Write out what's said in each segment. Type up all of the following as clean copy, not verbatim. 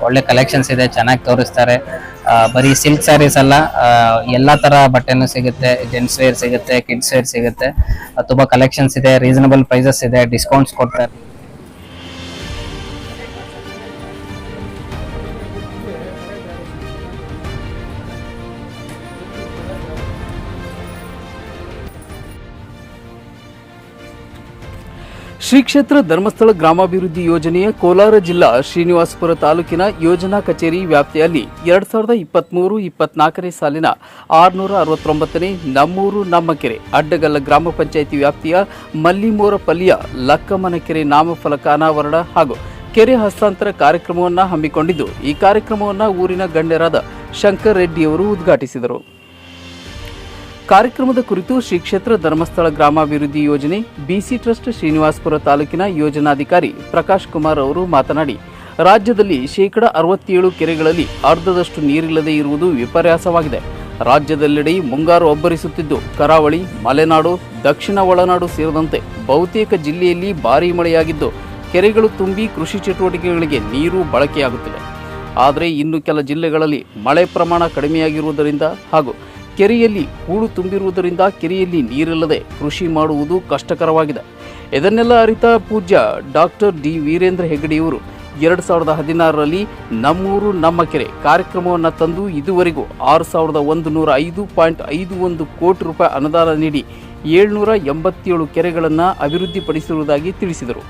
ಒಳ್ಳೆ ಕಲೆಕ್ಷನ್ಸ್ ಇದೆ, ಚೆನ್ನಾಗಿ ತೋರಿಸ್ತಾರೆ. ಬರೀ ಸಿಲ್ಕ್ ಸ್ಯಾರೀಸ್ ಅಲ್ಲ, ಎಲ್ಲಾ ತರ ಬಟ್ಟೆನೂ ಸಿಗುತ್ತೆ. ಜೆಂಟ್ಸ್ ವೇರ್ ಸಿಗುತ್ತೆ, ಕಿಡ್ಸ್ ವೇರ್ ಸಿಗುತ್ತೆ. ತುಂಬಾ ಕಲೆಕ್ಷನ್ಸ್ ಇದೆ, ರೀಸನಬಲ್ ಪ್ರೈಸಸ್ ಇದೆ, ಡಿಸ್ಕೌಂಟ್ಸ್ ಕೊಡ್ತಾರೆ. ಶ್ರೀ ಕ್ಷೇತ್ರ ಧರ್ಮಸ್ಥಳ ಗ್ರಾಮಾಭಿವೃದ್ಧಿ ಯೋಜನೆಯ ಕೋಲಾರ ಜಿಲ್ಲಾ ಶ್ರೀನಿವಾಸಪುರ ತಾಲೂಕಿನ ಯೋಜನಾ ಕಚೇರಿ ವ್ಯಾಪ್ತಿಯಲ್ಲಿ 2023-24 ಸಾಲಿನ 669ನೇ ನಮ್ಮೂರು ನಮ್ಮ ಕೆರೆ ಅಡ್ಡಗಲ್ಲ ಗ್ರಾಮ ಪಂಚಾಯಿತಿ ವ್ಯಾಪ್ತಿಯ ಮಲ್ಲಿಮೋರಪಲ್ಲಿಯ ಲಕ್ಕಮ್ಮನ ಕೆರೆ ನಾಮಫಲಕ ಅನಾವರಣ ಹಾಗೂ ಕೆರೆ ಹಸ್ತಾಂತರ ಕಾರ್ಯಕ್ರಮವನ್ನು ಹಮ್ಮಿಕೊಂಡಿದ್ದು, ಈ ಕಾರ್ಯಕ್ರಮವನ್ನು ಊರಿನ ಗಣ್ಯರಾದ ಶಂಕರ್ ರೆಡ್ಡಿಯವರು ಉದ್ಘಾಟಿಸಿದರು. ಕಾರ್ಯಕ್ರಮದ ಕುರಿತು ಶ್ರೀ ಕ್ಷೇತ್ರ ಧರ್ಮಸ್ಥಳ ಗ್ರಾಮಾಭಿವೃದ್ಧಿ ಯೋಜನೆ ಬಿಸಿ ಟ್ರಸ್ಟ್ ಶ್ರೀನಿವಾಸಪುರ ತಾಲೂಕಿನ ಯೋಜನಾಧಿಕಾರಿ ಪ್ರಕಾಶ್ ಕುಮಾರ್ ಅವರು ಮಾತನಾಡಿ, ರಾಜ್ಯದಲ್ಲಿ 67% ಕೆರೆಗಳಲ್ಲಿ ಅರ್ಧದಷ್ಟು ನೀರಿಲ್ಲದೆ ಇರುವುದು ವಿಪರ್ಯಾಸವಾಗಿದೆ. ರಾಜ್ಯದೆಲ್ಲೆಡೆ ಮುಂಗಾರು ಅಬ್ಬರಿಸುತ್ತಿದ್ದು, ಕರಾವಳಿ, ಮಲೆನಾಡು, ದಕ್ಷಿಣ ಒಳನಾಡು ಸೇರಿದಂತೆ ಬಹುತೇಕ ಜಿಲ್ಲೆಯಲ್ಲಿ ಭಾರೀ ಮಳೆಯಾಗಿದ್ದು, ಕೆರೆಗಳು ತುಂಬಿ ಕೃಷಿ ಚಟುವಟಿಕೆಗಳಿಗೆ ನೀರು ಬಳಕೆಯಾಗುತ್ತಿದೆ. ಆದರೆ ಇನ್ನು ಕೆಲ ಜಿಲ್ಲೆಗಳಲ್ಲಿ ಮಳೆ ಪ್ರಮಾಣ ಕಡಿಮೆಯಾಗಿರುವುದರಿಂದ ಹಾಗೂ ಕೆರೆಯಲ್ಲಿ ಹೂಳು ತುಂಬಿರುವುದರಿಂದ ಕೆರೆಯಲ್ಲಿ ನೀರಿಲ್ಲದೆ ಕೃಷಿ ಮಾಡುವುದು ಕಷ್ಟಕರವಾಗಿದೆ. ಇದನ್ನೆಲ್ಲ ಅರಿತ ಪೂಜ್ಯ ಡಾಕ್ಟರ್ ಡಿ ವೀರೇಂದ್ರ ಹೆಗಡೆಯವರು 2016ರಲ್ಲಿ ನಮ್ಮೂರು ನಮ್ಮ ಕೆರೆ ಕಾರ್ಯಕ್ರಮವನ್ನು ತಂದು ಇದುವರೆಗೂ 6105.51 ಕೋಟಿ ರೂಪಾಯಿ ಅನುದಾನ ನೀಡಿ 787 ಕೆರೆಗಳನ್ನು ಅಭಿವೃದ್ಧಿಪಡಿಸಿರುವುದಾಗಿ ತಿಳಿಸಿದರು.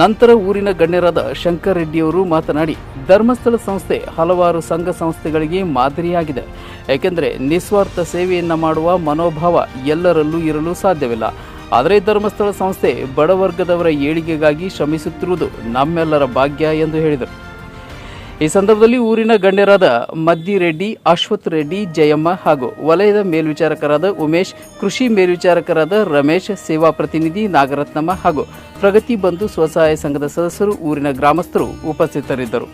ನಂತರ ಊರಿನ ಗಣ್ಯರಾದ ಶಂಕರ್ ರೆಡ್ಡಿಯವರು ಮಾತನಾಡಿ, ಧರ್ಮಸ್ಥಳ ಸಂಸ್ಥೆ ಹಲವಾರು ಸಂಘ ಸಂಸ್ಥೆಗಳಿಗೆ ಮಾದರಿಯಾಗಿದೆ. ಏಕೆಂದರೆ ನಿಸ್ವಾರ್ಥ ಸೇವೆಯನ್ನು ಮಾಡುವ ಮನೋಭಾವ ಎಲ್ಲರಲ್ಲೂ ಇರಲು ಸಾಧ್ಯವಿಲ್ಲ. ಆದರೆ ಧರ್ಮಸ್ಥಳ ಸಂಸ್ಥೆ ಬಡವರ್ಗದವರ ಏಳಿಗೆಗಾಗಿ ಶ್ರಮಿಸುತ್ತಿರುವುದು ನಮ್ಮೆಲ್ಲರ ಭಾಗ್ಯ ಎಂದು ಹೇಳಿದರು. ಈ ಸಂದರ್ಭದಲ್ಲಿ ಊರಿನ ಗಣ್ಯರಾದ ಮದ್ದಿರೆಡ್ಡಿ, ಅಶ್ವಥ್ ರೆಡ್ಡಿ, ಜಯಮ್ಮ ಹಾಗೂ ವಲಯದ ಮೇಲ್ವಿಚಾರಕರಾದ ಉಮೇಶ್, ಕೃಷಿ ಮೇಲ್ವಿಚಾರಕರಾದ ರಮೇಶ್, ಸೇವಾ ಪ್ರತಿನಿಧಿ ನಾಗರತ್ನಮ್ಮ ಹಾಗೂ ಪ್ರಗತಿ ಬಂಧು ಸ್ವಸಹಾಯ ಸಂಘದ ಸದಸ್ಯರು, ಊರಿನ ಗ್ರಾಮಸ್ಥರು ಉಪಸ್ಥಿತರಿದ್ದರು.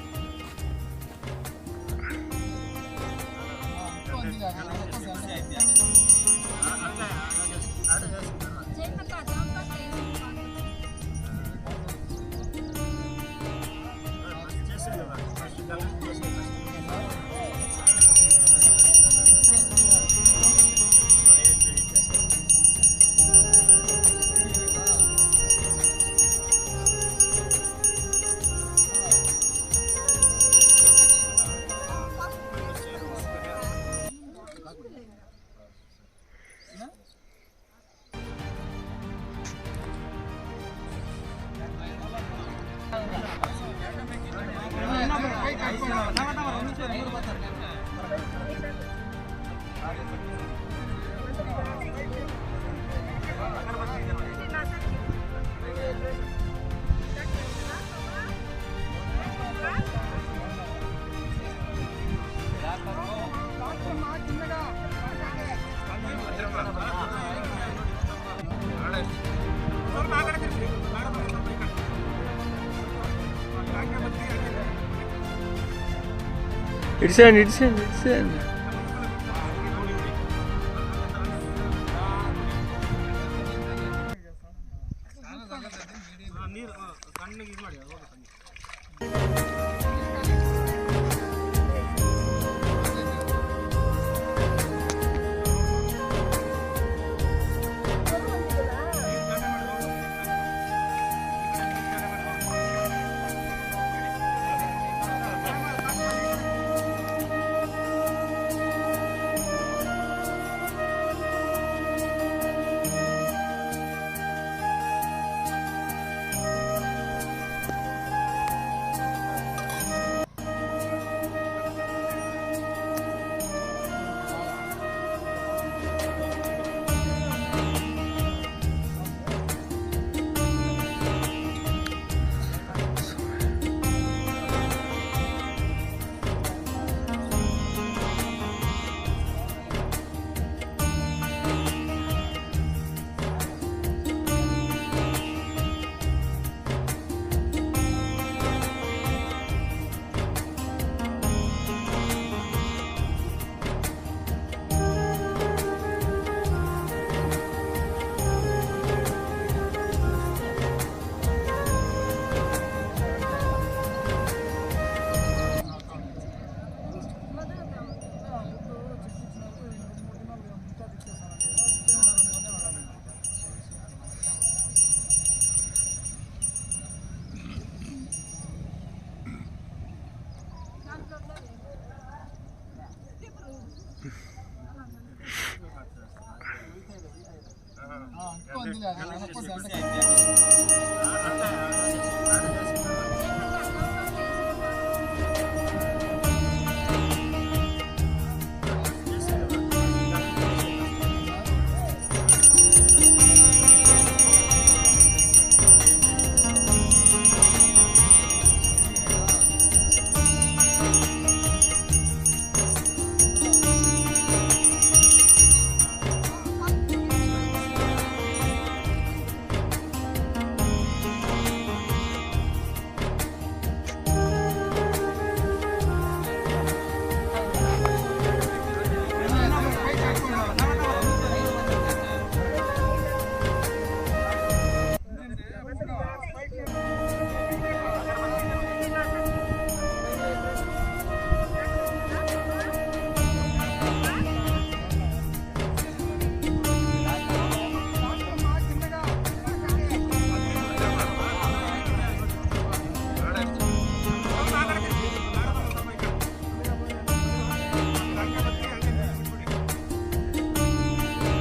ఇడిసేయండి.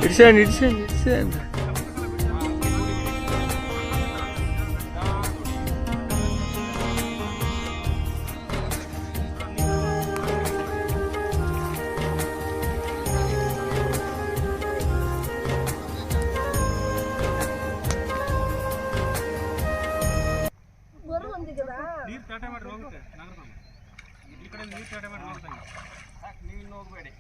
ಇಡ್ಸೇನ್ ನೀರು ತಾಟ ಮಾಡಿ ಹೋಗುತ್ತೆ ಈ ಕಡೆ ನೀರು ತಾಟ ಮಾಡಿ ಹೋಗ್ತಾನೆ ನೀವು ಇನ್ನು ಹೋಗಬೇಡಿ